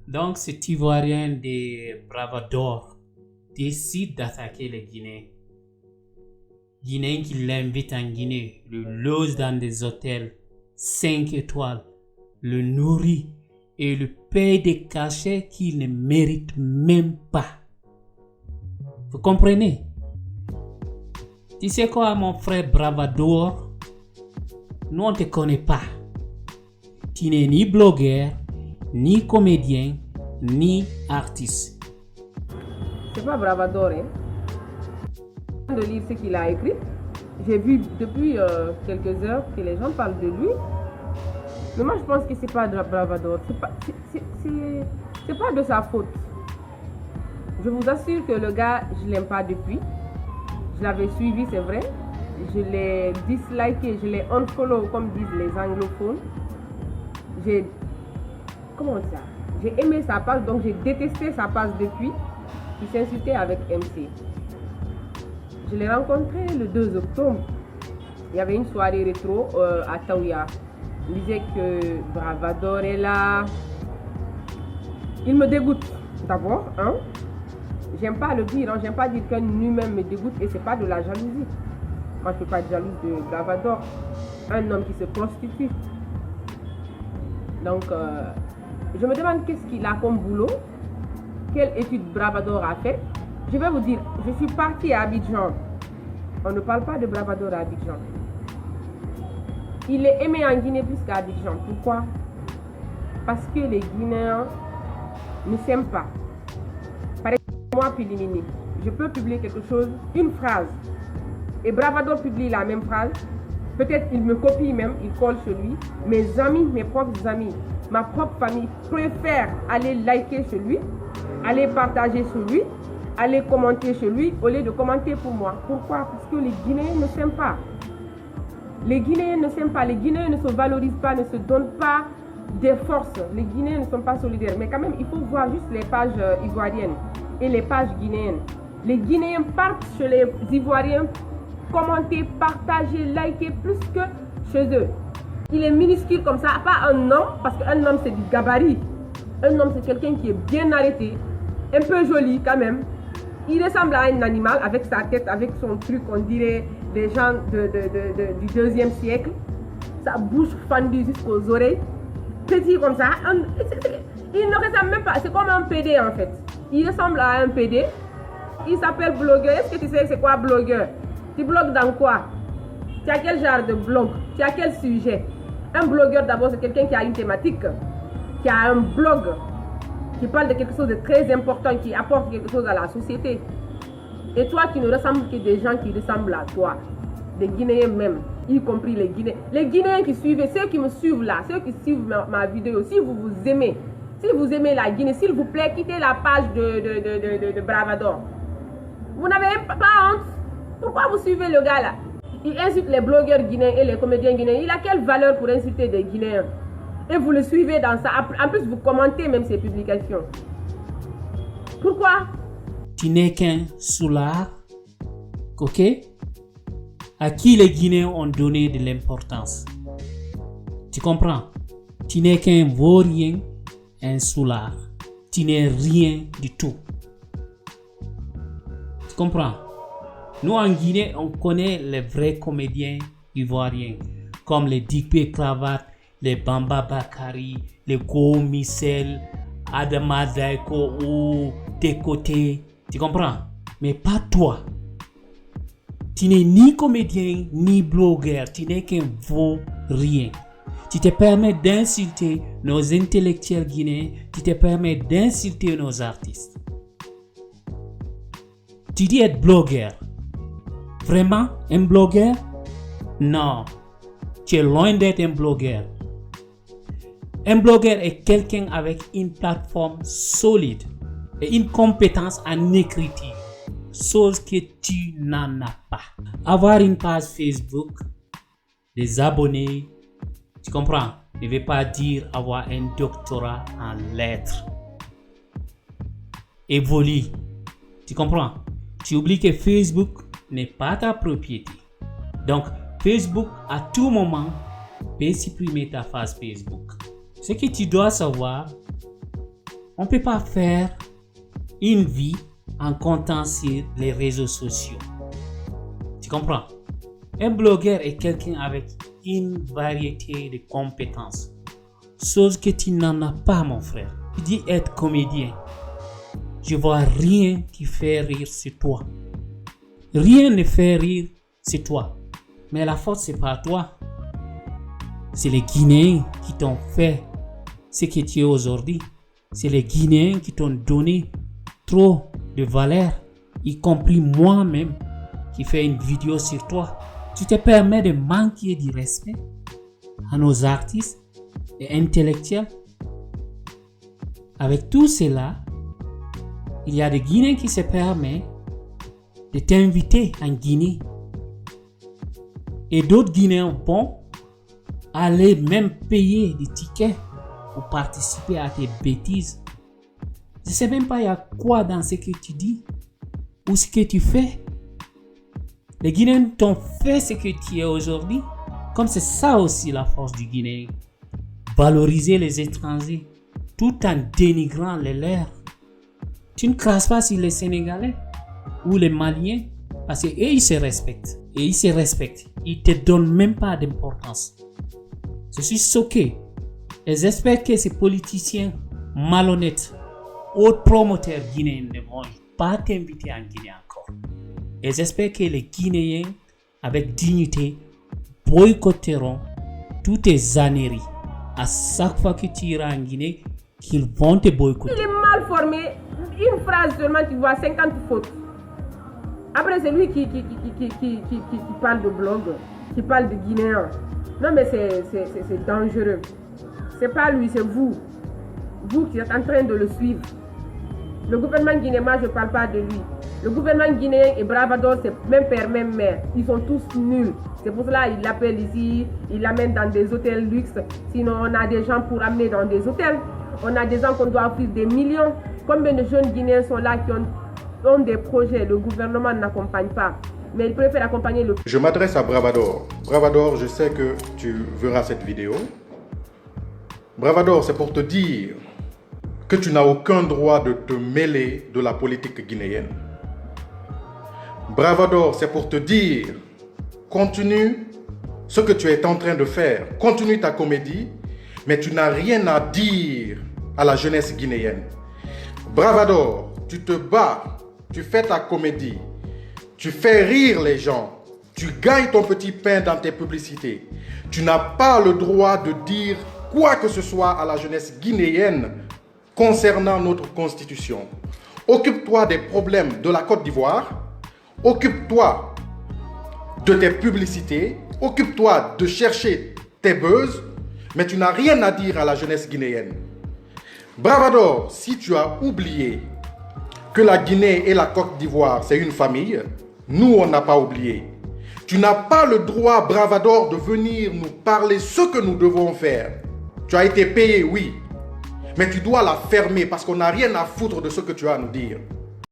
Donc, cet Ivoirien de Bravador décide d'attaquer les Guinéens. Guinéens qui l'invitent en Guinée, le logent dans des hôtels 5 étoiles, le nourrit et le paye des cachets qu'il ne mérite même pas. Vous comprenez? Tu sais quoi, mon frère Bravador? Nous, on ne te connaît pas. Tu n'es ni blogueur, ni comédien, ni artiste. C'est pas Bravador, hein? De lire ce qu'il a écrit. J'ai vu depuis quelques heures que les gens parlent de lui. Mais moi, je pense que c'est pas de Bravador. C'est pas de sa faute. Je vous assure que le gars, je l'aime pas depuis. Je l'avais suivi, c'est vrai. Je l'ai disliké, je l'ai unfollow, comme disent les anglophones. Comment ça? J'ai aimé sa page, donc j'ai détesté sa page depuis. Il s'insultait avec MC. Je l'ai rencontré le 2 octobre. Il y avait une soirée rétro à Taouya. Il disait que Bravador est là. Il me dégoûte d'abord, hein. J'aime pas le dire, hein. J'aime pas dire qu'un humain me dégoûte et c'est pas de la jalousie. Moi je peux pas être jalouse de Bravador, un homme qui se prostitue. Donc je me demande qu'est-ce qu'il a comme boulot, quelle étude Bravador a fait. Je vais vous dire, je suis partie à Abidjan. On ne parle pas de Bravador à Abidjan. Il est aimé en Guinée plus qu'à Abidjan. Pourquoi? Parce que les Guinéens ne s'aiment pas. Par exemple, moi, Pilimini, je peux publier quelque chose, une phrase, et Bravador publie la même phrase. Peut-être il me copie même, il colle sur lui. Mes amis, mes propres amis, ma propre famille préfèrent aller liker sur lui, aller partager sur lui, aller commenter sur lui au lieu de commenter pour moi. Pourquoi? Parce que les Guinéens ne s'aiment pas. Les Guinéens ne s'aiment pas, les Guinéens ne se valorisent pas, ne se donnent pas des forces. Les Guinéens ne sont pas solidaires. Mais quand même, il faut voir juste les pages ivoiriennes et les pages guinéennes. Les Guinéens partent chez les Ivoiriens, commenter, partager, liker plus que chez eux. Il est minuscule comme ça, pas un homme, parce qu'un homme c'est du gabarit. Un homme c'est quelqu'un qui est bien arrêté, un peu joli quand même. Il ressemble à un animal avec sa tête, avec son truc, on dirait des gens du 2e siècle. Sa bouche fendue jusqu'aux oreilles. Petit comme ça. Il ne ressemble même pas. C'est comme un PD en fait. Il ressemble à un PD. Il s'appelle blogueur. Est-ce que tu sais c'est quoi blogueur? Tu blogues dans quoi? Tu as quel genre de blog? Tu as quel sujet? Un blogueur d'abord c'est quelqu'un qui a une thématique, qui a un blog, qui parle de quelque chose de très important, qui apporte quelque chose à la société. Et toi, tu ne ressembles que des gens qui ressemblent à toi. Des Guinéens même, y compris les Guinéens. Les Guinéens qui suivent, ceux qui me suivent là, ceux qui suivent ma vidéo, si vous aimez, si vous aimez la Guinée, s'il vous plaît, quittez la page de Bravador. Vous n'avez pas honte? Pourquoi vous suivez le gars là? Il insulte les blogueurs guinéens et les comédiens guinéens. Il a quelle valeur pour insulter des Guinéens? Et vous le suivez dans ça. En plus, vous commentez même ses publications. Pourquoi? Tu n'es qu'un soulard, ok? À qui les Guinéens ont donné de l'importance. Tu comprends? Tu n'es qu'un vaurien, un soulard. Tu n'es rien du tout. Tu comprends? Nous en Guinée, on connaît les vrais comédiens ivoiriens, comme les Dikpe Cravate, les Bamba Bakari, les Go Missel, Adama Daiko ou Tekote. Tu comprends? Mais pas toi. Tu n'es ni comédien ni blogueur. Tu n'es qu'un vaurien. Tu te permets d'insulter nos intellectuels guinéens. Tu te permets d'insulter nos artistes. Tu dis être blogueur. Vraiment un blogueur? Non. Tu es loin d'être un blogueur. Un blogueur est quelqu'un avec une plateforme solide et une compétence en écriture, chose que tu n'en as pas. Avoir une page Facebook, des abonnés, tu comprends, ne veut pas dire avoir un doctorat en lettres. Évolue, tu comprends? Tu oublies que Facebook n'est pas ta propriété. Donc, Facebook, à tout moment, peut supprimer ta page Facebook. Ce que tu dois savoir, On ne peut pas faire une vie en comptant sur les réseaux sociaux. Tu comprends? Un blogueur est quelqu'un avec une variété de compétences. Chose que tu n'en as pas, mon frère. Tu dis être comédien. Je vois rien qui fait rire sur toi. Rien ne fait rire sur toi. Mais la faute, c'est pas toi. C'est les Guinéens qui t'ont fait ce que tu es aujourd'hui. C'est les Guinéens qui t'ont donné trop de valeur, y compris moi-même qui fais une vidéo sur toi. Tu te permets de manquer du respect à nos artistes et intellectuels. Avec tout cela, il y a des Guinéens qui se permettent de t'inviter en Guinée. Et d'autres Guinéens vont aller même payer des tickets pour participer à tes bêtises. Je ne sais même pas il y a quoi dans ce que tu dis ou ce que tu fais. Les Guinéens t'ont fait ce que tu es aujourd'hui. Comme c'est ça aussi la force du Guinéen. Valoriser les étrangers tout en dénigrant les leurs. Tu ne crasses pas sur les Sénégalais ou les Maliens parce qu'eux ils se respectent. Et ils se respectent. Ils ne te donnent même pas d'importance. Je suis choqué. Et j'espère que ces politiciens malhonnêtes, autres promoteurs guinéens ne vont pas t'inviter en Guinée encore. Et j'espère que les Guinéens, avec dignité, boycotteront toutes tes âneries. À chaque fois que tu iras en Guinée, qu'ils vont te boycotter. Il est mal formé. Une phrase seulement, tu vois 50 fautes. Après, c'est lui qui parle de blog, qui parle de Guinéens. Non, mais c'est dangereux. C'est pas lui, c'est vous. Vous qui êtes en train de le suivre. Le gouvernement guinéen, moi, je ne parle pas de lui. Le gouvernement guinéen et Bravador, c'est même père, même mère. Ils sont tous nuls. C'est pour cela qu'il l'appelle ici, il l'amène dans des hôtels luxe. Sinon, on a des gens pour amener dans des hôtels. On a des gens qu'on doit offrir des millions. Combien de jeunes Guinéens sont là qui ont des projets? Le gouvernement n'accompagne pas. Mais il préfère accompagner le... Je m'adresse à Bravador. Bravador, je sais que tu verras cette vidéo. Bravador, c'est pour te dire que tu n'as aucun droit de te mêler de la politique guinéenne. Bravador, c'est pour te dire, continue ce que tu es en train de faire, continue ta comédie, mais tu n'as rien à dire à la jeunesse guinéenne. Bravador, tu te bats, tu fais ta comédie, tu fais rire les gens, tu gagnes ton petit pain dans tes publicités. Tu n'as pas le droit de dire quoi que ce soit à la jeunesse guinéenne concernant notre constitution. Occupe-toi des problèmes de la Côte d'Ivoire, occupe-toi de tes publicités, occupe-toi de chercher tes buzz, mais tu n'as rien à dire à la jeunesse guinéenne. Bravador, si tu as oublié que la Guinée et la Côte d'Ivoire, c'est une famille, nous, on n'a pas oublié. Tu n'as pas le droit, Bravador, de venir nous parler ce que nous devons faire. Tu as été payé, oui, mais tu dois la fermer parce qu'on n'a rien à foutre de ce que tu as à nous dire.